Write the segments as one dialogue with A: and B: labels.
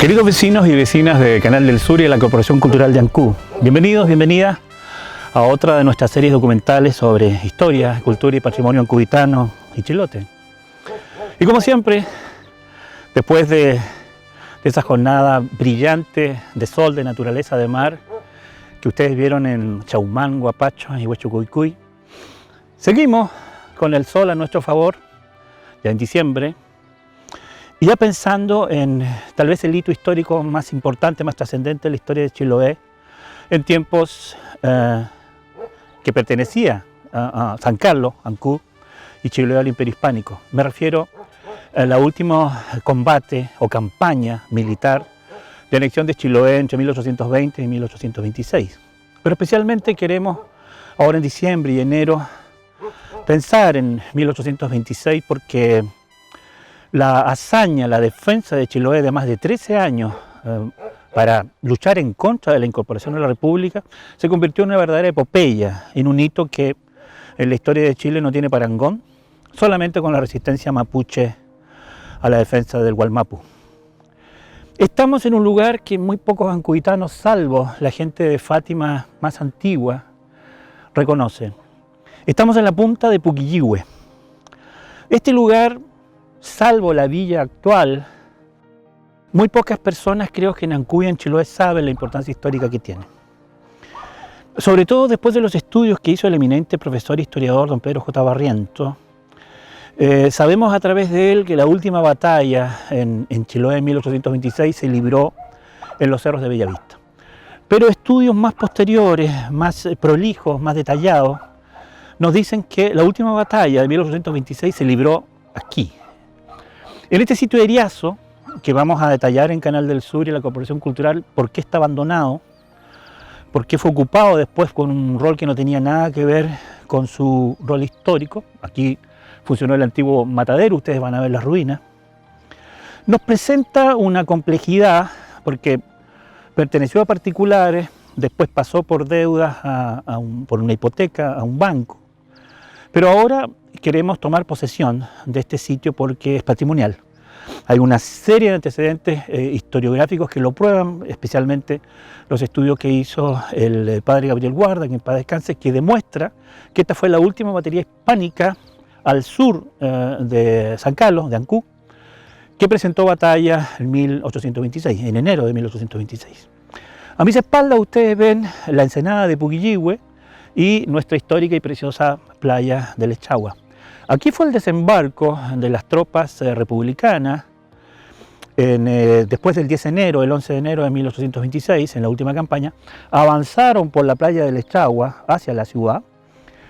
A: Queridos vecinos y vecinas de Canal del Sur y de la Corporación Cultural de Ancú, bienvenidos, bienvenidas a otra de nuestras series documentales sobre historia, cultura y patrimonio ancubitano y chilote. Y como siempre, después de esa jornada brillante de sol, de naturaleza, de mar, que ustedes vieron en Chaumán, Huapacho y Huechucuycuy, seguimos con el sol a nuestro favor, ya en diciembre, y ya pensando en tal vez el hito histórico más importante, más trascendente de la historia de Chiloé, en tiempos que pertenecía a San Carlos, Ancú, y Chiloé al Imperio Hispánico. Me refiero al último combate o campaña militar de anexión de Chiloé entre 1820 y 1826. Pero especialmente queremos, ahora en diciembre y enero, pensar en 1826 porque la hazaña, la defensa de Chiloé de más de 13 años para luchar en contra de la incorporación a la República se convirtió en una verdadera epopeya, en un hito que en la historia de Chile no tiene parangón, solamente con la resistencia mapuche a la defensa del Gualmapu. Estamos en un lugar que muy pocos ancubitanos, salvo la gente de Fátima más antigua, reconocen. Estamos en la punta de Puquillohue. Este lugar, salvo la villa actual, muy pocas personas creo que en Ancú y en Chiloé saben la importancia histórica que tiene. Sobre todo después de los estudios que hizo el eminente profesor historiador don Pedro J. Barriento, sabemos a través de él que la última batalla en Chiloé en 1826 se libró en los cerros de Bellavista. Pero estudios más posteriores, más prolijos, más detallados, nos dicen que la última batalla de 1826 se libró aquí. En este sitio de Eriazo, que vamos a detallar en Canal del Sur y la Corporación Cultural, por qué está abandonado, por qué fue ocupado después con un rol que no tenía nada que ver con su rol histórico. Aquí funcionó el antiguo matadero, ustedes van a ver las ruinas. Nos presenta una complejidad porque perteneció a particulares, después pasó por deudas por una hipoteca a un banco. Pero ahora queremos tomar posesión de este sitio porque es patrimonial. Hay una serie de antecedentes historiográficos que lo prueban, especialmente los estudios que hizo el padre Gabriel Guarda, que en paz descanse, que demuestra que esta fue la última batería hispánica al sur de San Carlos, de Ancú, que presentó batalla en 1826, en enero de 1826. A mis espaldas ustedes ven la ensenada de Puquillohue y nuestra histórica y preciosa playa del Echagua. Aquí fue el desembarco de las tropas republicanas después del 10 de enero, el 11 de enero de 1826, en la última campaña. Avanzaron por la playa del Echagua hacia la ciudad,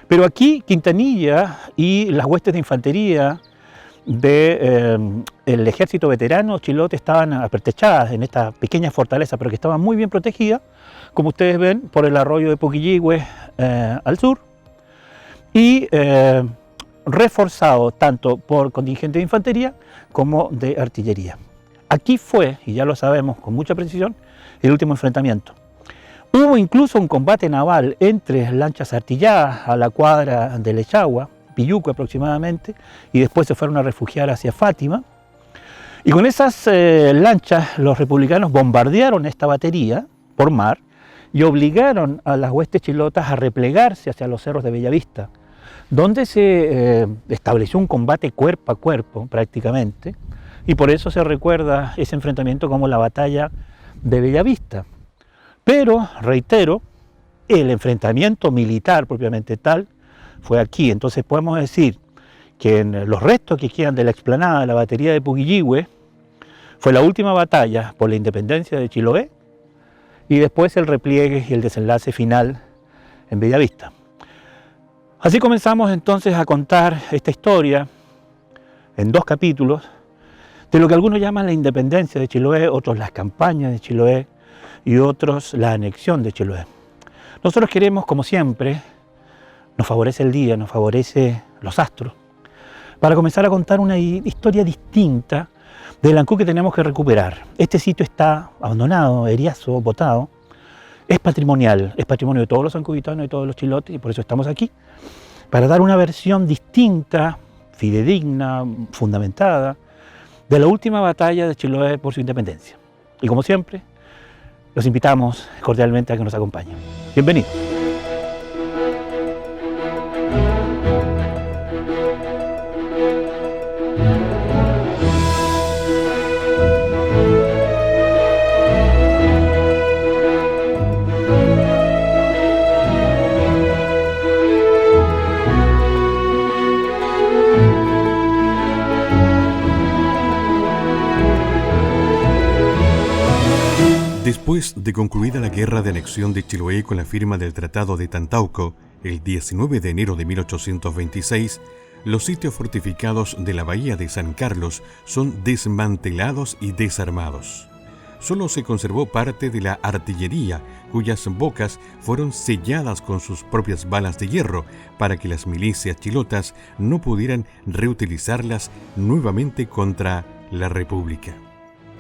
A: pero aquí Quintanilla y las huestes de infantería del ejército veterano chilote estaban apertechadas en esta pequeña fortaleza, pero que estaba muy bien protegida, como ustedes ven, por el arroyo de Puquillohue al sur, y reforzado tanto por contingente de infantería como de artillería. Aquí fue, y ya lo sabemos con mucha precisión, el último enfrentamiento. Hubo incluso un combate naval entre lanchas artilladas a la cuadra del Echagua, Pilluco aproximadamente, y después se fueron a refugiar hacia Fátima. Y con esas lanchas los republicanos bombardearon esta batería por mar y obligaron a las huestes chilotas a replegarse hacia los cerros de Bellavista, donde se estableció un combate cuerpo a cuerpo prácticamente, y por eso se recuerda ese enfrentamiento como la batalla de Bellavista. Pero, reitero, el enfrentamiento militar propiamente tal fue aquí. Entonces podemos decir que en los restos que quedan de la explanada de la batería de Puquillohue fue la última batalla por la independencia de Chiloé y después el repliegue y el desenlace final en Bellavista. Así comenzamos entonces a contar esta historia en dos capítulos de lo que algunos llaman la independencia de Chiloé, otros las campañas de Chiloé y otros la anexión de Chiloé. Nosotros queremos, como siempre, nos favorece el día, nos favorece los astros, para comenzar a contar una historia distinta del Ancú que tenemos que recuperar. Este sitio está abandonado, eriazo, botado, es patrimonial, es patrimonio de todos los ancubitanos y de todos los chilotes, y por eso estamos aquí, para dar una versión distinta, fidedigna, fundamentada, de la última batalla de Chiloé por su independencia. Y como siempre, los invitamos cordialmente a que nos acompañen. Bienvenidos.
B: Después de concluida la guerra de anexión de Chiloé con la firma del Tratado de Tantauco, el 19 de enero de 1826, los sitios fortificados de la bahía de San Carlos son desmantelados y desarmados. Solo se conservó parte de la artillería, cuyas bocas fueron selladas con sus propias balas de hierro para que las milicias chilotas no pudieran reutilizarlas nuevamente contra la República.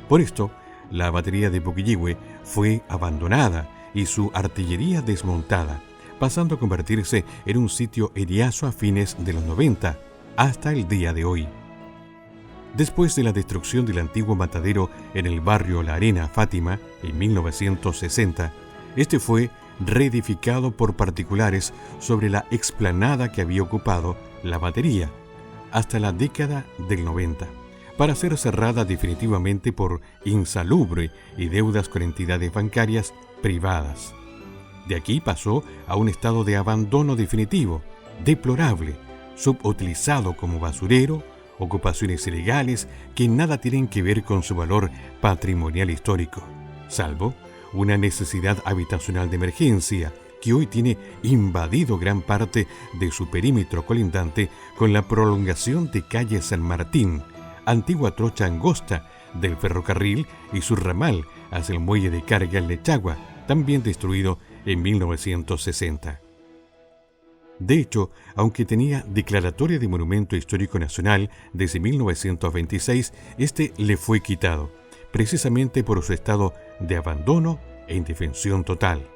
B: Por esto, la batería de Puquillegüe fue abandonada y su artillería desmontada, pasando a convertirse en un sitio eriazo a fines de los 90, hasta el día de hoy. Después de la destrucción del antiguo matadero en el barrio La Arena, Fátima, en 1960, este fue reedificado por particulares sobre la explanada que había ocupado la batería hasta la década del 90. Para ser cerrada definitivamente por insalubre y deudas con entidades bancarias privadas. De aquí pasó a un estado de abandono definitivo, deplorable, subutilizado como basurero, ocupaciones ilegales que nada tienen que ver con su valor patrimonial histórico, salvo una necesidad habitacional de emergencia que hoy tiene invadido gran parte de su perímetro colindante con la prolongación de calle San Martín, antigua trocha angosta del ferrocarril y su ramal hacia el muelle de carga en Lechagua, también destruido en 1960. De hecho, aunque tenía declaratoria de Monumento Histórico Nacional desde 1926, este le fue quitado, precisamente por su estado de abandono e indefensión total.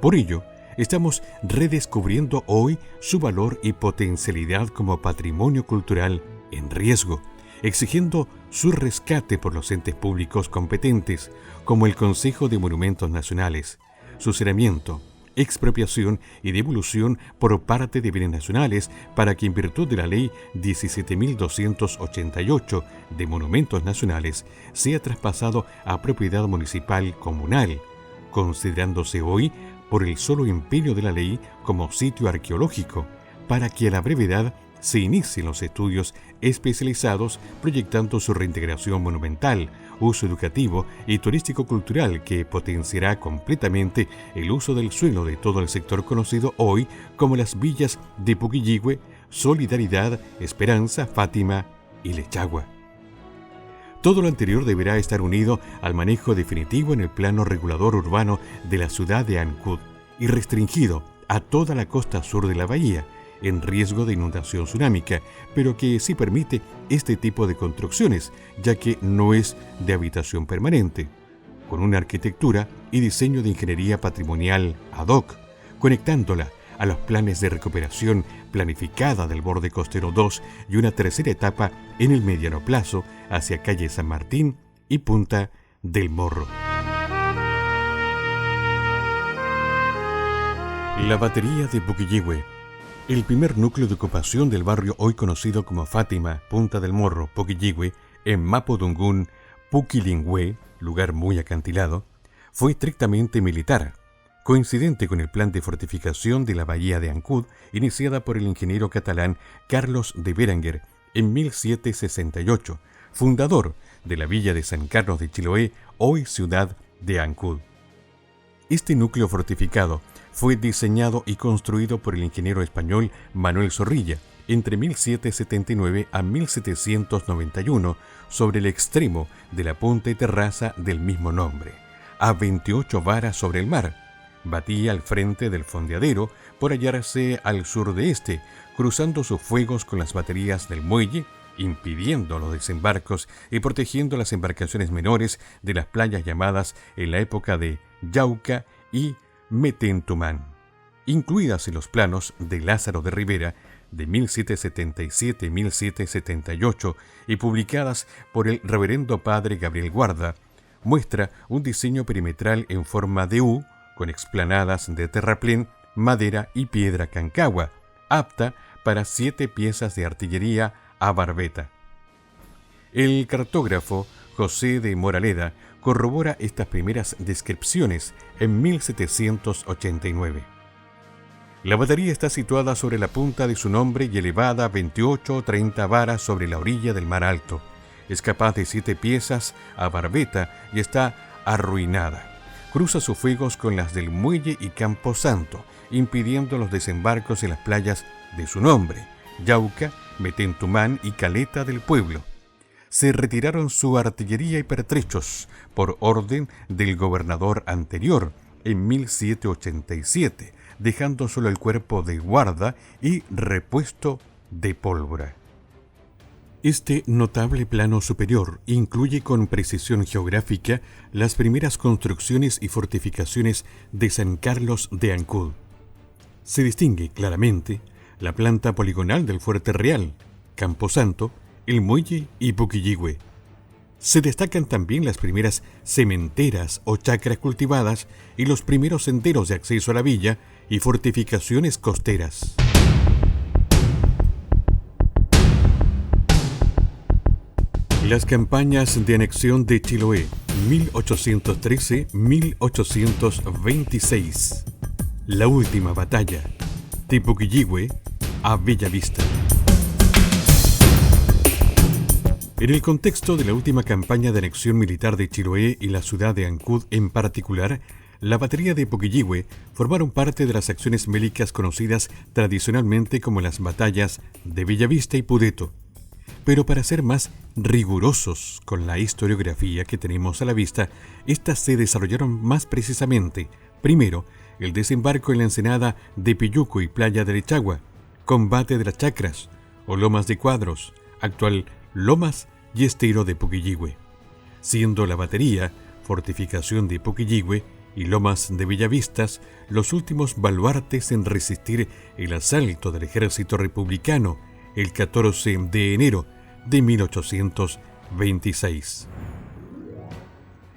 B: Por ello, estamos redescubriendo hoy su valor y potencialidad como patrimonio cultural en riesgo, exigiendo su rescate por los entes públicos competentes, como el Consejo de Monumentos Nacionales, su cerramiento, expropiación y devolución por parte de bienes nacionales para que en virtud de la Ley 17.288 de Monumentos Nacionales sea traspasado a propiedad municipal comunal, considerándose hoy por el solo empeño de la ley como sitio arqueológico, para que a la brevedad se inicien los estudios especializados proyectando su reintegración monumental, uso educativo y turístico-cultural que potenciará completamente el uso del suelo de todo el sector conocido hoy como las villas de Puquillegüe, Solidaridad, Esperanza, Fátima y Lechagua. Todo lo anterior deberá estar unido al manejo definitivo en el plano regulador urbano de la ciudad de Ancud y restringido a toda la costa sur de la bahía, en riesgo de inundación tsunámica, pero que sí permite este tipo de construcciones, ya que no es de habitación permanente, con una arquitectura y diseño de ingeniería patrimonial ad hoc, conectándola a los planes de recuperación planificada del borde costero 2 y una tercera etapa en el mediano plazo hacia calle San Martín y Punta del Morro. La batería de Puquillegüe, el primer núcleo de ocupación del barrio hoy conocido como Fátima, Punta del Morro, Puquillegüe, en Mapudungún, Puquilingüe, lugar muy acantilado, fue estrictamente militar, coincidente con el plan de fortificación de la bahía de Ancud, iniciada por el ingeniero catalán Carlos de Berenguer en 1768, fundador de la villa de San Carlos de Chiloé, hoy ciudad de Ancud. Este núcleo fortificado fue diseñado y construido por el ingeniero español Manuel Zorrilla entre 1779 a 1791 sobre el extremo de la punta y terraza del mismo nombre, a 28 varas sobre el mar. Batía al frente del fondeadero por hallarse al sur de este, cruzando sus fuegos con las baterías del muelle, impidiendo los desembarcos y protegiendo las embarcaciones menores de las playas llamadas en la época de Yauca y Metentumán, incluidas en los planos de Lázaro de Rivera de 1777-1778 y publicadas por el reverendo padre Gabriel Guarda, muestra un diseño perimetral en forma de U, con explanadas de terraplén, madera y piedra cancagua, apta para 7 piezas de artillería a barbeta. El cartógrafo José de Moraleda corrobora estas primeras descripciones en 1789. La batería está situada sobre la punta de su nombre y elevada 28 o 30 varas sobre la orilla del mar alto. Es capaz de 7 piezas a barbeta y está arruinada. Cruza sus fuegos con las del Muelle y Campo Santo, impidiendo los desembarcos en las playas de su nombre, Yauca, Metentumán y Caleta del Pueblo. Se retiraron su artillería y pertrechos por orden del gobernador anterior en 1787, dejando solo el cuerpo de guarda y repuesto de pólvora. Este notable plano superior incluye con precisión geográfica las primeras construcciones y fortificaciones de San Carlos de Ancud. Se distingue claramente la planta poligonal del Fuerte Real, Campo Santo, el Muelle y Puquilligüe. Se destacan también las primeras sementeras o chacras cultivadas y los primeros senderos de acceso a la villa y fortificaciones costeras. Las campañas de anexión de Chiloé, 1813-1826. La última batalla, de Puquilligüe a Bellavista. En el contexto de la última campaña de anexión militar de Chiloé y la ciudad de Ancud en particular, la batería de Puquilligüe formaron parte de las acciones bélicas conocidas tradicionalmente como las batallas de Bellavista y Pudeto. Pero para ser más rigurosos con la historiografía que tenemos a la vista, estas se desarrollaron más precisamente. Primero, el desembarco en la ensenada de Pilluco y Playa de Lechagua, combate de las Chacras o Lomas de Cuadros, actual Lomas y Estero de Puquilligüe, siendo la batería, fortificación de Puquilligüe y Lomas de Bellavistas los últimos baluartes en resistir el asalto del ejército republicano el 14 de enero de 1826.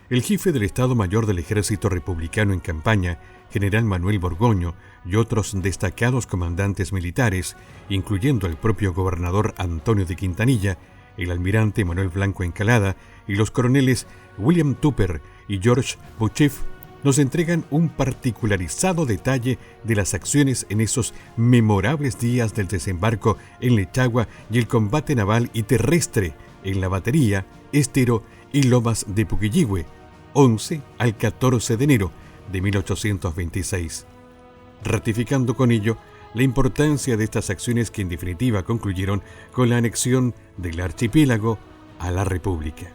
B: El jefe del Estado Mayor del Ejército Republicano en campaña, general Manuel Borgoño, y otros destacados comandantes militares, incluyendo el propio gobernador Antonio de Quintanilla, el almirante Manuel Blanco Encalada y los coroneles William Tupper y George Buchef, nos entregan un particularizado detalle de las acciones en esos memorables días del desembarco en Lechagua y el combate naval y terrestre en la batería, Estero y Lomas de Puquilligüe, 11 al 14 de enero de 1826, ratificando con ello la importancia de estas acciones que en definitiva concluyeron con la anexión del archipiélago a la República.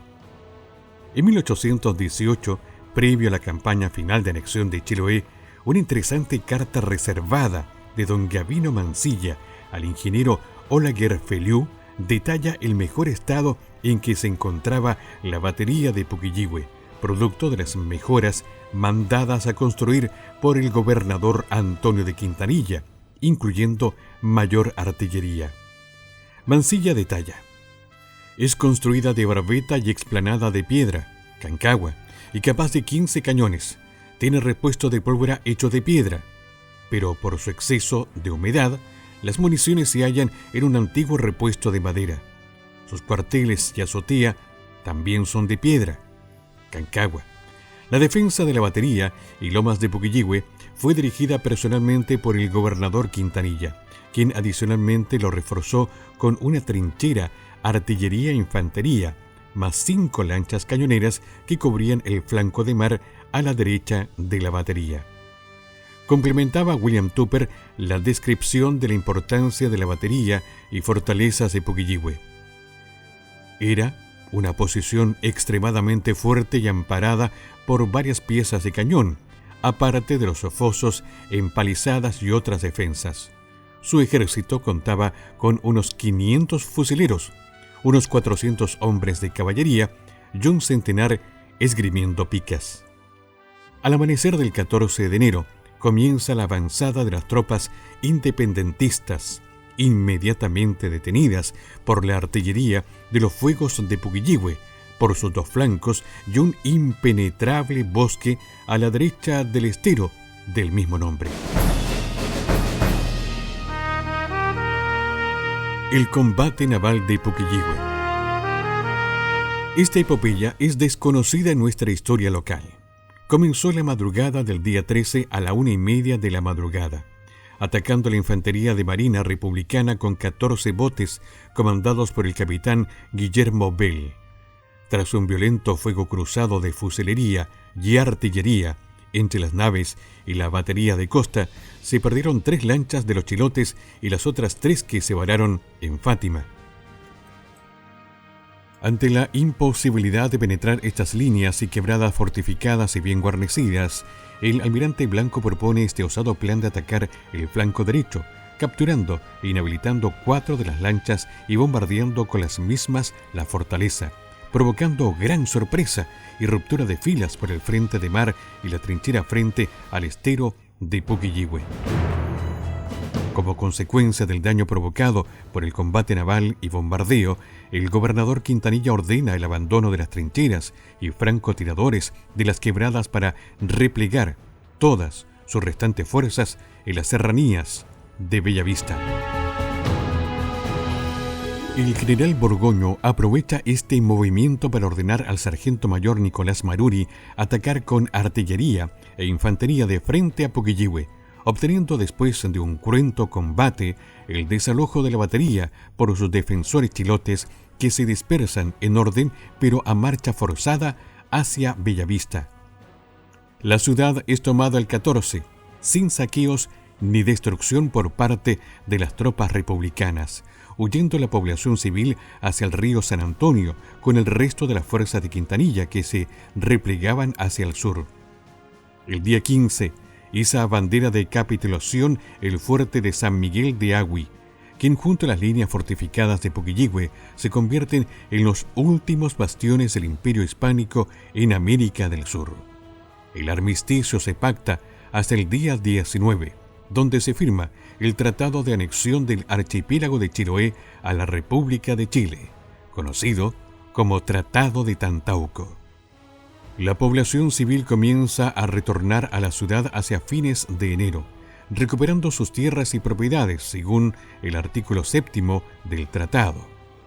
B: En 1818, previo a la campaña final de anexión de Chiloé, una interesante carta reservada de don Gavino Mansilla al ingeniero Olaguer Feliú detalla el mejor estado en que se encontraba la batería de Puquilligüe, producto de las mejoras mandadas a construir por el gobernador Antonio de Quintanilla, incluyendo mayor artillería. Mansilla detalla: es construida de barbeta y explanada de piedra, cancagua, y capaz de 15 cañones. Tiene repuesto de pólvora hecho de piedra, pero por su exceso de humedad, las municiones se hallan en un antiguo repuesto de madera. Sus cuarteles y azotea también son de piedra, cancagua. La defensa de la batería y Lomas de Puquilligüe fue dirigida personalmente por el gobernador Quintanilla, quien adicionalmente lo reforzó con una trinchera, artillería e infantería, más 5 lanchas cañoneras que cubrían el flanco de mar a la derecha de la batería. Complementaba William Tupper la descripción de la importancia de la batería y fortalezas de Puquilligüe. Era una posición extremadamente fuerte y amparada por varias piezas de cañón, aparte de los fosos, empalizadas y otras defensas. Su ejército contaba con unos 500 fusileros, unos 400 hombres de caballería y un centenar esgrimiendo picas. Al amanecer del 14 de enero comienza la avanzada de las tropas independentistas, inmediatamente detenidas por la artillería de los fuegos de Puquilligüe, por sus dos flancos y un impenetrable bosque a la derecha del estero del mismo nombre. El combate naval de Puquillegüe. Esta epopeya es desconocida en nuestra historia local. Comenzó la madrugada del día 13 a la 1:30 de la madrugada, atacando la infantería de marina republicana con 14 botes comandados por el capitán Guillermo Bell. Tras un violento fuego cruzado de fusilería y artillería entre las naves y la batería de costa, se perdieron 3 lanchas de los chilotes y las otras 3 que se vararon en Fátima. Ante la imposibilidad de penetrar estas líneas y quebradas fortificadas y bien guarnecidas, el almirante Blanco propone este osado plan de atacar el flanco derecho, capturando e inhabilitando 4 de las lanchas y bombardeando con las mismas la fortaleza, provocando gran sorpresa y ruptura de filas por el frente de mar y la trinchera frente al estero de Puquillegüe. Como consecuencia del daño provocado por el combate naval y bombardeo, el gobernador Quintanilla ordena el abandono de las trincheras y francotiradores de las quebradas para replegar todas sus restantes fuerzas en las serranías de Bellavista. El general Borgoño aprovecha este movimiento para ordenar al sargento mayor Nicolás Maruri atacar con artillería e infantería de frente a Puquillegüe, obteniendo después de un cruento combate el desalojo de la batería por sus defensores chilotes que se dispersan en orden pero a marcha forzada hacia Bellavista. La ciudad es tomada el 14, sin saqueos ni destrucción por parte de las tropas republicanas, huyendo la población civil hacia el río San Antonio con el resto de las fuerzas de Quintanilla que se replegaban hacia el sur. El día 15, iza bandera de capitulación el fuerte de San Miguel de Agüi, quien junto a las líneas fortificadas de Puquillegüe se convierten en los últimos bastiones del Imperio Hispánico en América del Sur. El armisticio se pacta hasta el día 19, donde se firma el Tratado de Anexión del Archipiélago de Chiloé a la República de Chile, conocido como Tratado de Tantauco. La población civil comienza a retornar a la ciudad hacia fines de enero, recuperando sus tierras y propiedades según el artículo 7 del tratado.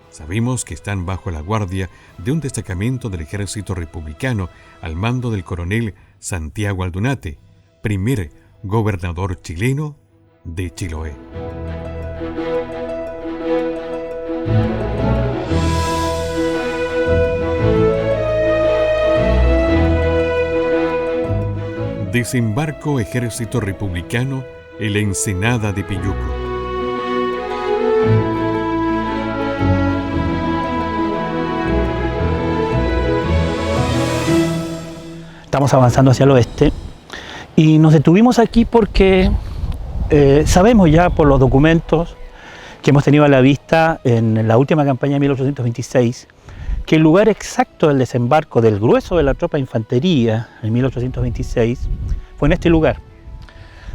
B: Sabemos que están bajo la guardia de un destacamento del ejército republicano al mando del coronel Santiago Aldunate, primer gobernador chileno de Chiloé. Desembarco Ejército Republicano en la Ensenada de Piyuco.
A: Estamos avanzando hacia el oeste y nos detuvimos aquí porque sabemos ya por los documentos que hemos tenido a la vista en la última campaña de 1826 que el lugar exacto del desembarco del grueso de la tropa de infantería en 1826 fue en este lugar.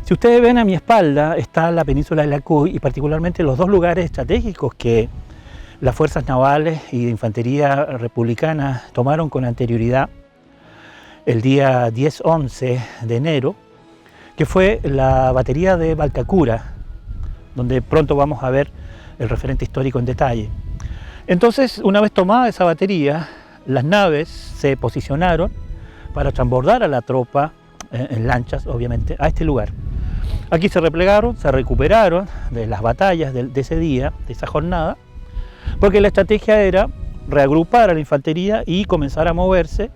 A: Si ustedes ven a mi espalda está la península de Lacuy y particularmente los 2 lugares estratégicos que las fuerzas navales y de infantería republicanas tomaron con anterioridad el día 10-11 de enero, que fue la batería de Balcacura, donde pronto vamos a ver el referente histórico en detalle. Entonces, una vez tomada esa batería, las naves se posicionaron para transbordar a la tropa en lanchas, obviamente, a este lugar. Aquí se replegaron, se recuperaron de las batallas de ese día, de esa jornada, porque la estrategia era reagrupar a la infantería y comenzar a moverse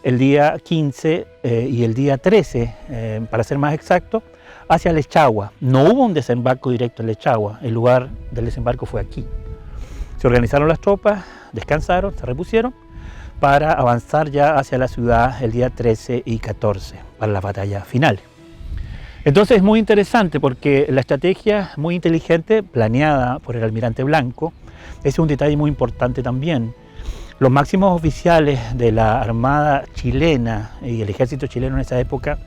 A: el día 15 y el día 13, para ser más exacto, hacia Lechagua. No hubo un desembarco directo en Lechagua, el lugar del desembarco fue aquí. Se organizaron las tropas, descansaron, se repusieron para avanzar ya hacia la ciudad el día 13 y 14 para la batalla final. Entonces es muy interesante porque la estrategia muy inteligente, planeada por el almirante Blanco, es un detalle muy importante también. Los máximos oficiales de la Armada chilena y el ejército chileno en esa época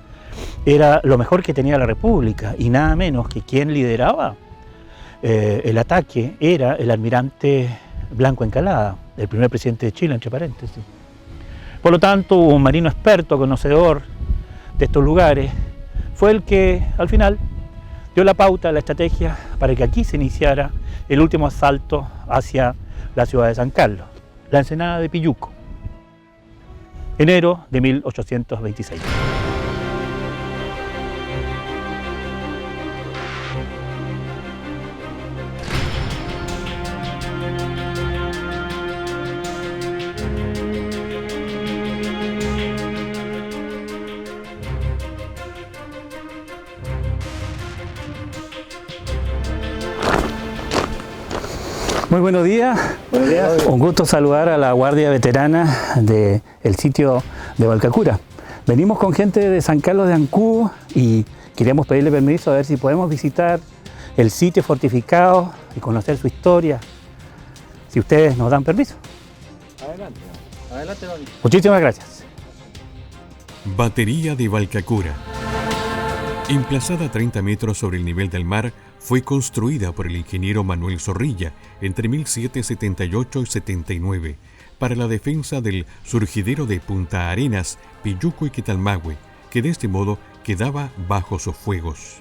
A: era lo mejor que tenía la República y nada menos que quien lideraba el ataque era el almirante Blanco Encalada, el primer presidente de Chile, entre paréntesis. Por lo tanto, un marino experto, conocedor de estos lugares, fue el que al final dio la pauta, la estrategia para que aquí se iniciara el último asalto hacia la ciudad de San Carlos, la ensenada de Pilluco, enero de 1826. Muy buenos días.
C: Buenos días.
A: Un gusto saludar a la Guardia Veterana del sitio de Valcacura. Venimos con gente de San Carlos de Ancú y queríamos pedirle permiso a ver si podemos visitar el sitio fortificado y conocer su historia, si ustedes nos dan permiso.
C: Adelante, adelante, don.
A: Muchísimas gracias.
B: Batería de Valcacura. Emplazada a 30 metros sobre el nivel del mar, fue construida por el ingeniero Manuel Zorrilla entre 1778 y 79 para la defensa del surgidero de Punta Arenas, Pilluco y Quitalmahue, que de este modo quedaba bajo sus fuegos.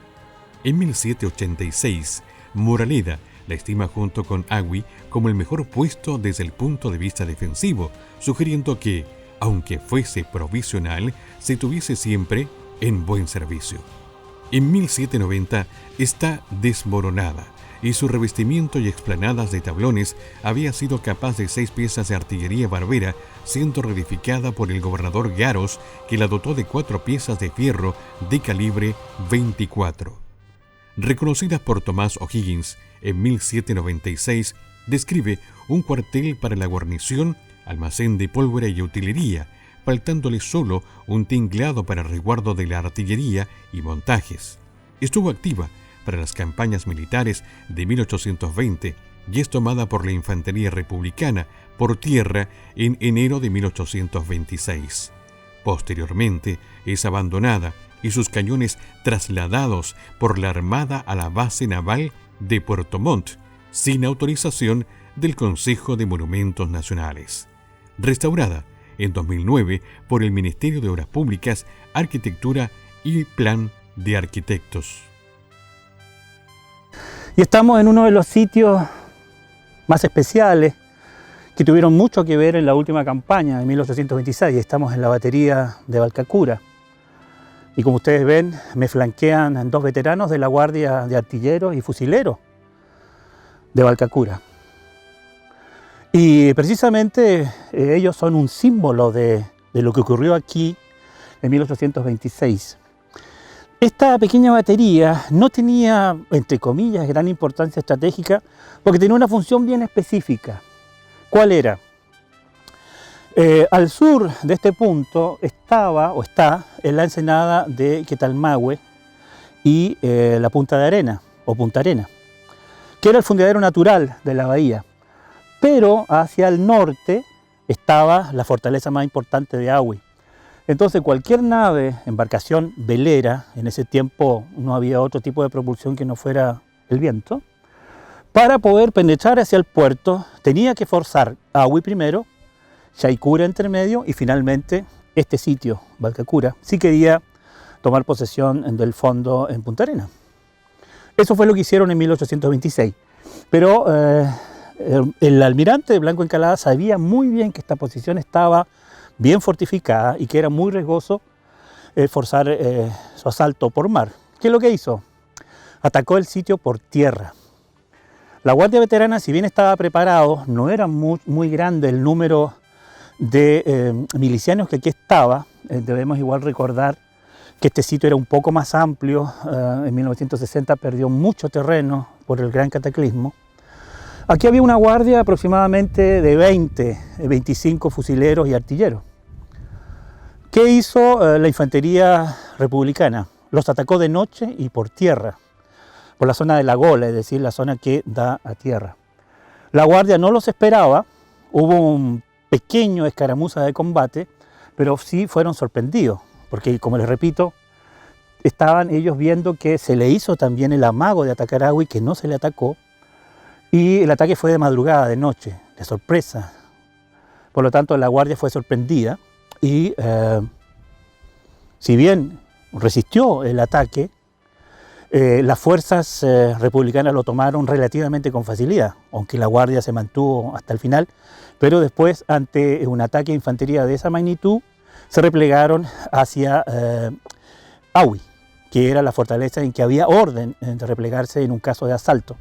B: En 1786, Moraleda la estima junto con Agüi como el mejor puesto desde el punto de vista defensivo, sugiriendo que, aunque fuese provisional, se tuviese siempre en buen servicio. En 1790 está desmoronada y su revestimiento y explanadas de tablones había sido capaz de 6 piezas de artillería barbera, siendo reedificada por el gobernador Garros, que la dotó de 4 piezas de fierro de calibre 24. Reconocidas por Tomás O'Higgins en 1796, describe un cuartel para la guarnición, almacén de pólvora y utilería, faltándole solo un tinglado para resguardo de la artillería y montajes. Estuvo activa para las campañas militares de 1820 y es tomada por la infantería republicana por tierra en enero de 1826. Posteriormente es abandonada y sus cañones trasladados por la Armada a la base naval de Puerto Montt, sin autorización del Consejo de Monumentos Nacionales. Restaurada en 2009 por el Ministerio de Obras Públicas, Arquitectura y Plan de Arquitectos.
A: Y estamos en uno de los sitios más especiales que tuvieron mucho que ver en la última campaña de 1826. Estamos en la batería de Valcacura. Y como ustedes ven, me flanquean 2 veteranos de la Guardia de Artilleros y Fusileros de Valcacura. Y precisamente ellos son un símbolo de lo que ocurrió aquí en 1826. Esta pequeña batería no tenía, entre comillas, gran importancia estratégica porque tenía una función bien específica. ¿Cuál era? Al sur de este punto estaba o está en la ensenada de Quitalmahue y la Punta de Arena o Punta Arena, que era el fundadero natural de la bahía. Pero hacia el norte estaba la fortaleza más importante de Agüi. Entonces cualquier nave, embarcación velera, en ese tiempo no había otro tipo de propulsión que no fuera el viento, para poder penetrar hacia el puerto tenía que forzar Agüi primero, Chaicura entre medio y finalmente este sitio, Valcacura, si quería tomar posesión del fondo en Punta Arenas. Eso fue lo que hicieron en 1826. Pero el almirante de Blanco Encalada sabía muy bien que esta posición estaba bien fortificada y que era muy riesgoso forzar su asalto por mar. ¿Qué es lo que hizo? Atacó el sitio por tierra. La Guardia Veterana, si bien estaba preparado, no era muy grande el número de milicianos que aquí estaba. Debemos igual recordar que este sitio era un poco más amplio. En 1960 perdió mucho terreno por el gran cataclismo. Aquí había una guardia aproximadamente de 25 fusileros y artilleros. ¿Qué hizo la infantería republicana? Los atacó de noche y por tierra, por la zona de la Gola, es decir, la zona que da a tierra. La guardia no los esperaba, hubo un pequeño escaramuza de combate, pero sí fueron sorprendidos, porque como les repito, estaban ellos viendo que se le hizo también el amago de atacar a Agüi, que no se le atacó, y el ataque fue de madrugada, de noche, de sorpresa. Por lo tanto, la Guardia fue sorprendida y si bien resistió el ataque, las fuerzas republicanas lo tomaron relativamente con facilidad, aunque la Guardia se mantuvo hasta el final, pero después, ante un ataque de infantería de esa magnitud, se replegaron hacia Awi, que era la fortaleza en que había orden de replegarse en un caso de asalto.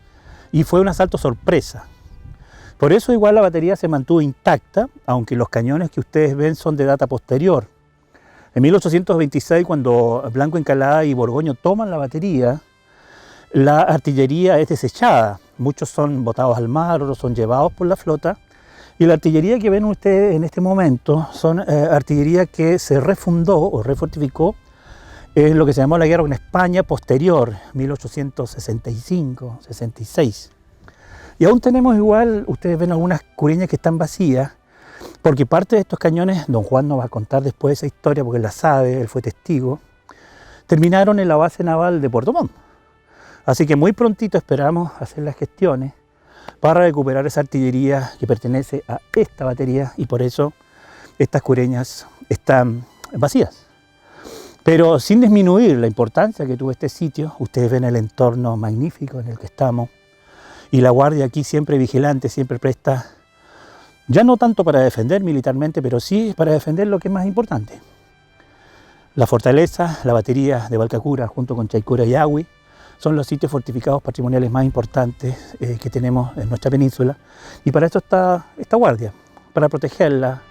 A: Y fue un asalto sorpresa. Por eso igual la batería se mantuvo intacta, aunque los cañones que ustedes ven son de data posterior. En 1826, cuando Blanco Encalada y Borgoño toman la batería, la artillería es desechada. Muchos son botados al mar, otros son llevados por la flota. Y la artillería que ven ustedes en este momento son artillería que se refundó o refortificó en lo que se llamó la guerra con España posterior, 1865-66. Y aún tenemos igual, ustedes ven algunas cureñas que están vacías, porque parte de estos cañones, don Juan nos va a contar después esa historia porque él la sabe, él fue testigo, terminaron en la base naval de Puerto Montt. Así que muy prontito esperamos hacer las gestiones para recuperar esa artillería que pertenece a esta batería y por eso estas cureñas están vacías. Pero sin disminuir la importancia que tuvo este sitio, ustedes ven el entorno magnífico en el que estamos y la Guardia aquí siempre vigilante, siempre presta, ya no tanto para defender militarmente, pero sí para defender lo que es más importante. La fortaleza, la batería de Valcacura junto con Chaicura y Awi son los sitios fortificados patrimoniales más importantes que tenemos en nuestra península y para eso está esta Guardia, para protegerla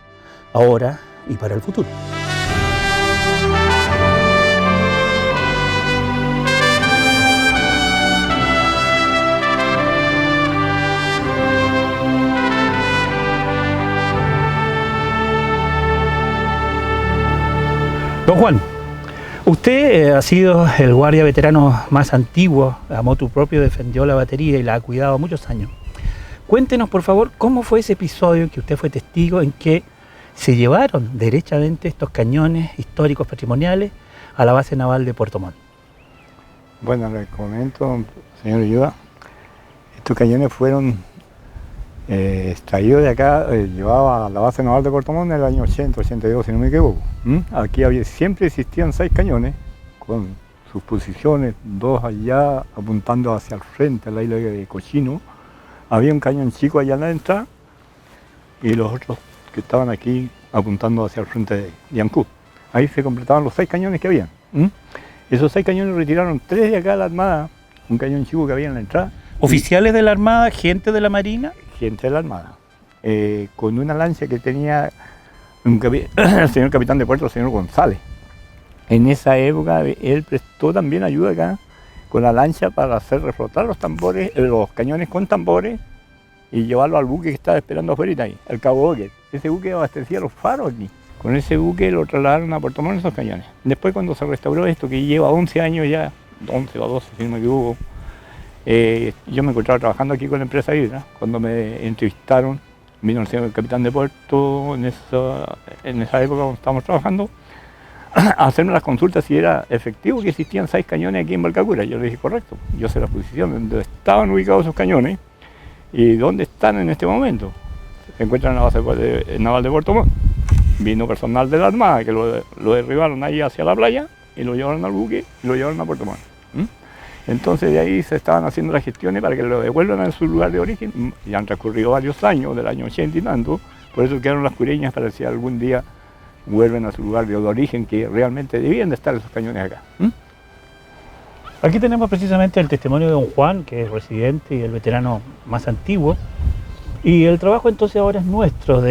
A: ahora y para el futuro. Don Juan, usted ha sido el guardia veterano más antiguo, a motu propio defendió la batería y la ha cuidado muchos años. Cuéntenos, por favor, cómo fue ese episodio en que usted fue testigo en que se llevaron derechamente estos cañones históricos patrimoniales a la base naval de Puerto Montt.
C: Bueno, les comento, señor Ulloa, estos cañones fueron extraídos de acá, llevaba a la base naval de Puerto Montt en el año 80, 82, si no me equivoco. Aquí siempre existían 6 cañones con sus posiciones, 2 allá apuntando hacia el frente, a la isla de Cochino. Había un cañón chico allá en la entrada y los otros que estaban aquí apuntando hacia el frente de Yancú. Ahí se completaban los 6 cañones que había. Esos 6 cañones retiraron 3 de acá a la Armada, un cañón chico que había en la entrada.
A: ¿Oficiales de la Armada, gente de la Marina?
C: Gente de la Armada, con una lancha que tenía el señor capitán de puerto, el señor González. En esa época él prestó también ayuda acá con la lancha para hacer reflotar los tambores, los cañones con tambores y llevarlo al buque que estaba esperando afuera ahí, el Cabo Boquer. Ese buque abastecía los faros aquí. Con ese buque lo trasladaron a Puerto Montt esos cañones. Después cuando se restauró esto, que lleva 11 años ya, 11 o 12 si no me equivoco, yo me encontraba trabajando aquí con la empresa Hidra. Cuando me entrevistaron, vino el señor capitán de puerto en esa época cuando estábamos trabajando, a hacerme las consultas si era efectivo que existían 6 cañones aquí en Valcacura. Yo le dije, correcto, yo sé la posición donde estaban ubicados esos cañones y dónde están en este momento. Se encuentran en la base naval de Puerto Montt. Vino personal de la Armada que lo derribaron ahí hacia la playa y lo llevaron al buque y lo llevaron a Puerto Montt. Entonces de ahí se estaban haciendo las gestiones para que lo devuelvan a su lugar de origen. Ya han transcurrido varios años, del año 80 y tanto, por eso quedaron las cureñas para si algún día vuelven a su lugar de origen, que realmente debían de estar esos cañones acá.
A: Aquí tenemos precisamente el testimonio de don Juan, que es residente y el veterano más antiguo. Y el trabajo entonces ahora es nuestro,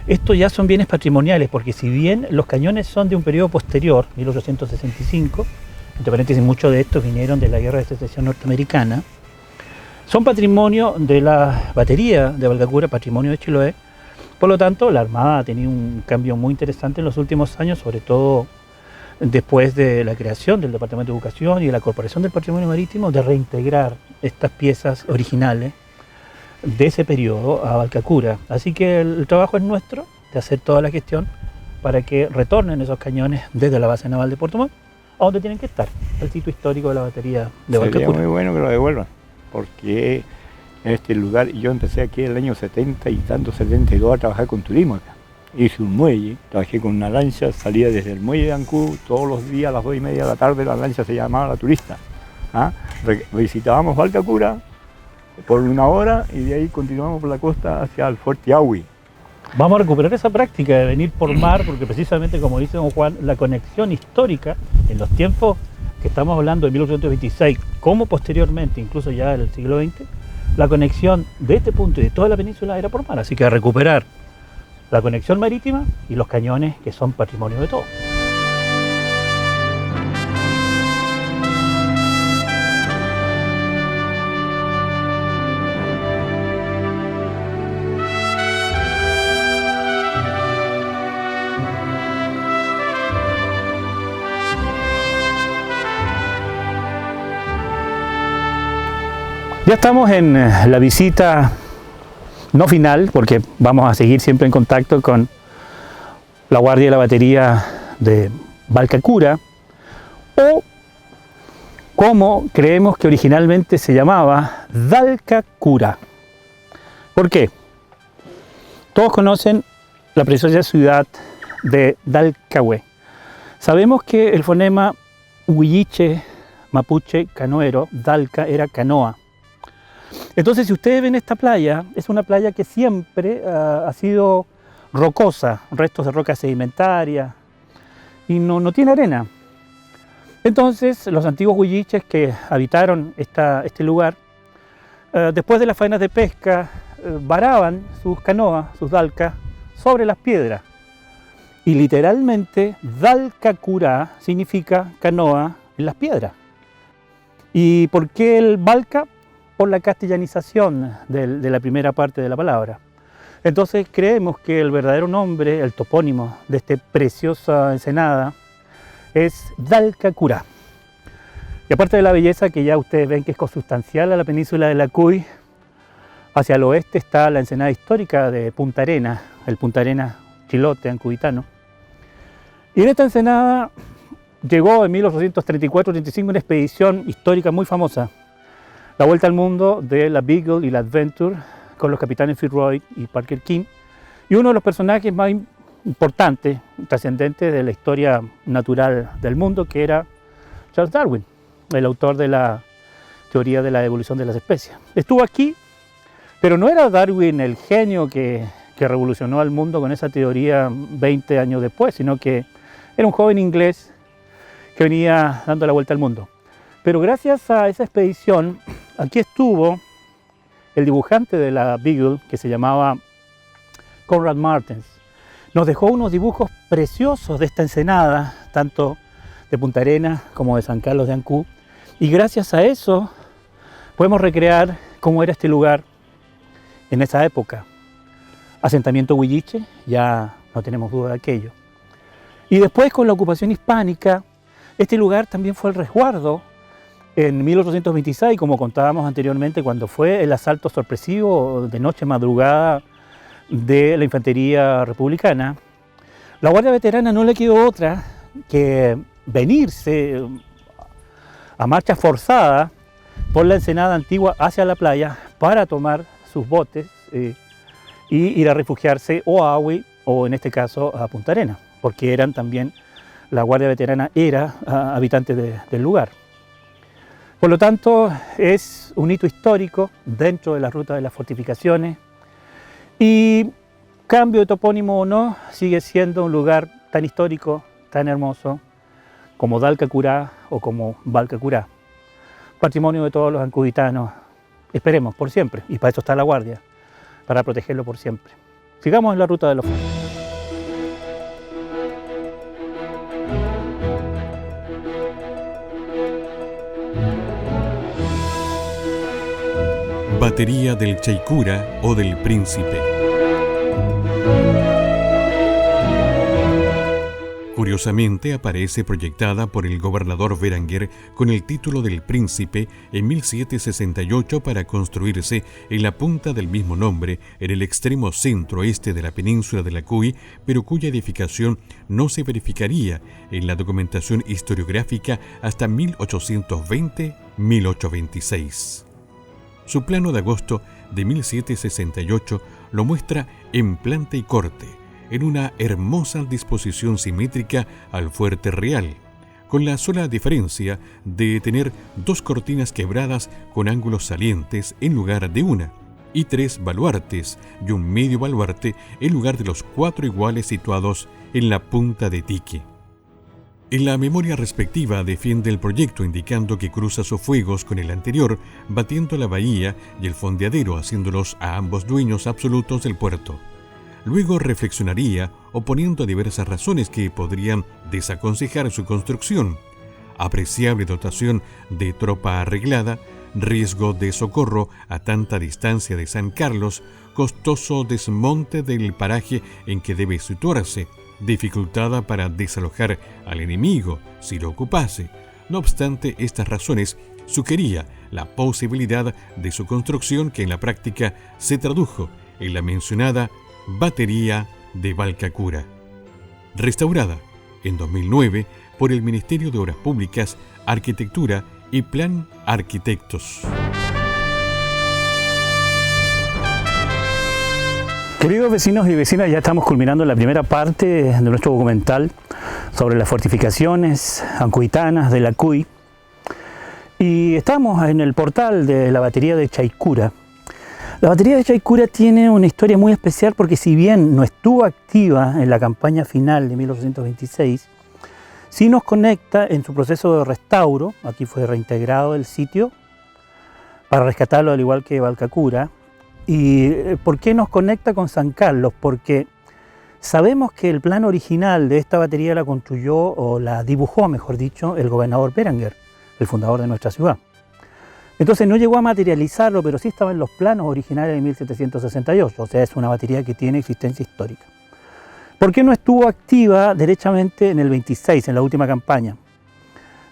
A: estos ya son bienes patrimoniales, porque si bien los cañones son de un periodo posterior, 1865, entre paréntesis, muchos de estos vinieron de la Guerra de Secesión norteamericana, son patrimonio de la batería de Valcacura, patrimonio de Chiloé. Por lo tanto, la Armada ha tenido un cambio muy interesante en los últimos años, sobre todo después de la creación del Departamento de Educación y de la Corporación del Patrimonio Marítimo, de reintegrar estas piezas originales de ese periodo a Valcacura. Así que el trabajo es nuestro, de hacer toda la gestión para que retornen esos cañones desde la base naval de Puerto Montt a donde tienen que estar, el sitio histórico de la batería de Valcacura.
C: Sería muy bueno que lo devuelvan, porque en este lugar. Y yo empecé aquí en el año 70 y tanto, 72, a trabajar con turismo acá. Hice un muelle, trabajé con una lancha, salía desde el muelle de Ancud todos los días a las 2:30 de la tarde, la lancha se llamaba La Turista. ¿Ah? Visitábamos Valcacura por 1 hora y de ahí continuamos por la costa hacia el Fuerte Yahweh.
A: Vamos a recuperar esa práctica de venir por mar, porque precisamente, como dice don Juan, la conexión histórica en los tiempos que estamos hablando de 1826, como posteriormente, incluso ya en el siglo XX, la conexión de este punto y de toda la península era por mar. Así que a recuperar la conexión marítima y los cañones que son patrimonio de todos. Ya estamos en la visita no final, porque vamos a seguir siempre en contacto con la guardia y la batería de Valcacura, o como creemos que originalmente se llamaba, Dalcacura. ¿Por qué? Todos conocen la preciosa ciudad de Dalcahue. Sabemos que el fonema huilliche, mapuche, canoero, Dalca era canoa. Entonces, si ustedes ven esta playa, es una playa que siempre ha sido rocosa, restos de roca sedimentaria, y no tiene arena. Entonces, los antiguos huilliches que habitaron este lugar, después de las faenas de pesca, varaban sus canoas, sus dalcas, sobre las piedras. Y literalmente, Dalcacura significa canoa en las piedras. ¿Y por qué el Valca? Por la castellanización de la primera parte de la palabra. Entonces creemos que el verdadero nombre, el topónimo de esta preciosa ensenada es Dalcacura. Y aparte de la belleza que ya ustedes ven que es consustancial a la península de la Cuy, hacia el oeste está la ensenada histórica de Punta Arenas, el Punta Arenas Chilote, ancubitano. Y en esta ensenada llegó en 1834-35 una expedición histórica muy famosa, la vuelta al mundo de la Beagle y la Adventure, con los capitanes Fitzroy y Parker King, y uno de los personajes más importantes, trascendentes de la historia natural del mundo, que era Charles Darwin, el autor de la teoría de la evolución de las especies. Estuvo aquí, pero no era Darwin el genio que revolucionó al mundo con esa teoría 20 años después, sino que era un joven inglés que venía dando la vuelta al mundo. Pero gracias a esa expedición, aquí estuvo el dibujante de la Beagle, que se llamaba Conrad Martens. Nos dejó unos dibujos preciosos de esta ensenada, tanto de Punta Arenas como de San Carlos de Ancud, y gracias a eso podemos recrear cómo era este lugar en esa época. Asentamiento huilliche, ya no tenemos duda de aquello. Y después, con la ocupación hispánica, este lugar también fue el resguardo en 1826, como contábamos anteriormente, cuando fue el asalto sorpresivo de noche madrugada de la infantería republicana. La Guardia Veterana no le quedó otra que venirse a marcha forzada por la ensenada antigua hacia la playa para tomar sus botes y ir a refugiarse o a Ahue o en este caso a Punta Arenas, porque eran también, la Guardia Veterana era habitante del lugar. Por lo tanto, es un hito histórico dentro de la ruta de las fortificaciones y, cambio de topónimo o no, sigue siendo un lugar tan histórico, tan hermoso como Dalcacura o como Valcacura. Patrimonio de todos los ancubitanos, esperemos, por siempre, y para eso está la Guardia, para protegerlo por siempre. Sigamos en la ruta de los fondos.
B: Batería del Chaicura o del Príncipe. Curiosamente aparece proyectada por el gobernador Berenguer con el título del Príncipe en 1768 para construirse en la punta del mismo nombre en el extremo centro-este de la península de la Cuy, pero cuya edificación no se verificaría en la documentación historiográfica hasta 1820-1826. Su plano de agosto de 1768 lo muestra en planta y corte, en una hermosa disposición simétrica al fuerte real, con la sola diferencia de tener 2 cortinas quebradas con ángulos salientes en lugar de una, y 3 baluartes y un medio baluarte en lugar de los 4 iguales situados en la punta de dique. En la memoria respectiva defiende el proyecto indicando que cruza sus fuegos con el anterior, batiendo la bahía y el fondeadero, haciéndolos a ambos dueños absolutos del puerto. Luego reflexionaría oponiendo diversas razones que podrían desaconsejar su construcción: apreciable dotación de tropa arreglada, riesgo de socorro a tanta distancia de San Carlos, costoso desmonte del paraje en que debe situarse, dificultada para desalojar al enemigo si lo ocupase. No obstante, estas razones sugería la posibilidad de su construcción, que en la práctica se tradujo en la mencionada Batería de Valcacura, restaurada en 2009 por el Ministerio de Obras Públicas, Arquitectura y Plan Arquitectos.
A: Queridos vecinos y vecinas, ya estamos culminando la primera parte de nuestro documental sobre las fortificaciones ancuitanas de la Cuy. Y estamos en el portal de la batería de Chaycura. La batería de Chaycura tiene una historia muy especial porque, si bien no estuvo activa en la campaña final de 1826, sí nos conecta en su proceso de restauro. Aquí fue reintegrado el sitio para rescatarlo, al igual que Valcacura. ¿Y por qué nos conecta con San Carlos? Porque sabemos que el plan original de esta batería la construyó, o la dibujó, mejor dicho, el gobernador Berenguer, el fundador de nuestra ciudad. Entonces no llegó a materializarlo, pero sí estaba en los planos originales de 1768, o sea, es una batería que tiene existencia histórica. ¿Por qué no estuvo activa derechamente en el 26, en la última campaña?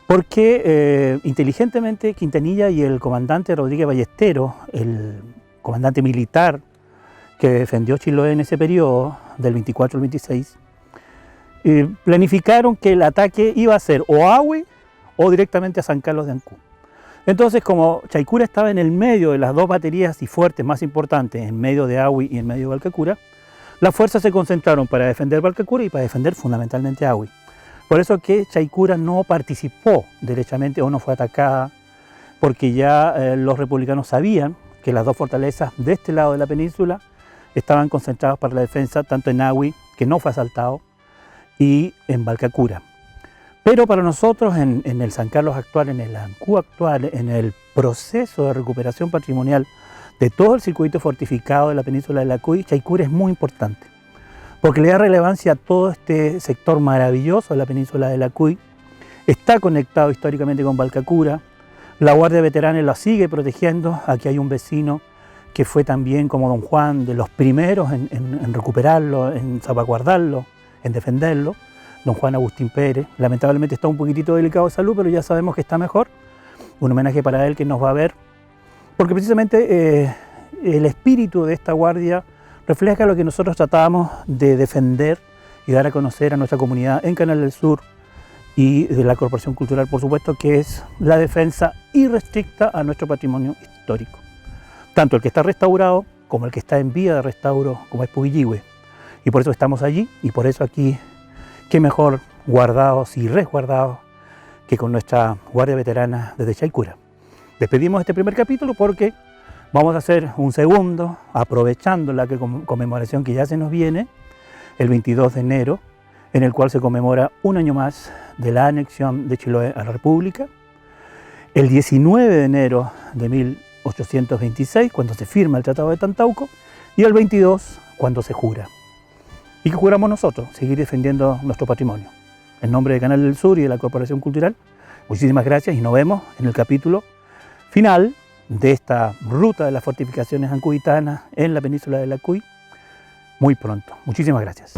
A: Porque inteligentemente Quintanilla y el comandante Rodríguez Ballesteros, el comandante militar que defendió Chiloé en ese periodo, del 24 al 26, planificaron que el ataque iba a ser o a Ahue o directamente a San Carlos de Ancú. Entonces, como Chaycura estaba en el medio de las 2 baterías y fuertes más importantes, en medio de Ahue y en medio de Valcacura, las fuerzas se concentraron para defender Valcacura y para defender fundamentalmente Ahue. Por eso que Chaycura no participó derechamente o no fue atacada, porque ya los republicanos sabían que las 2 fortalezas de este lado de la península estaban concentradas para la defensa, tanto en Ahue, que no fue asaltado, y en Valcacura. Pero para nosotros, en el San Carlos actual, en el Ancú actual, en el proceso de recuperación patrimonial de todo el circuito fortificado de la península de la Cuy, Chaycura es muy importante, porque le da relevancia a todo este sector maravilloso de la península de la Cuy. Está conectado históricamente con Valcacura. La Guardia Veterana lo sigue protegiendo. Aquí hay un vecino que fue también, como don Juan, de los primeros en recuperarlo, en salvaguardarlo, en defenderlo. Don Juan Agustín Pérez. Lamentablemente está un poquitito delicado de salud, pero ya sabemos que está mejor. Un homenaje para él que nos va a ver, porque precisamente el espíritu de esta guardia refleja lo que nosotros tratábamos de defender y dar a conocer a nuestra comunidad en Canal del Sur y de la Corporación Cultural, por supuesto, que es la defensa irrestricta a nuestro patrimonio histórico, tanto el que está restaurado como el que está en vía de restauro, como es Puquillohue. Y por eso estamos allí, y por eso aquí, qué mejor guardados y resguardados que con nuestra Guardia Veterana desde Chaycura. Despedimos este primer capítulo porque vamos a hacer un segundo, aprovechando la conmemoración que ya se nos viene, el 22 de enero, en el cual se conmemora un año más de la anexión de Chiloé a la República, el 19 de enero de 1826, cuando se firma el Tratado de Tantauco, y el 22, cuando se jura. ¿Y qué juramos nosotros? Seguir defendiendo nuestro patrimonio. En nombre de Canal del Sur y de la Corporación Cultural, muchísimas gracias y nos vemos en el capítulo final de esta ruta de las fortificaciones ancuitanas en la península de la Cuy muy pronto. Muchísimas gracias.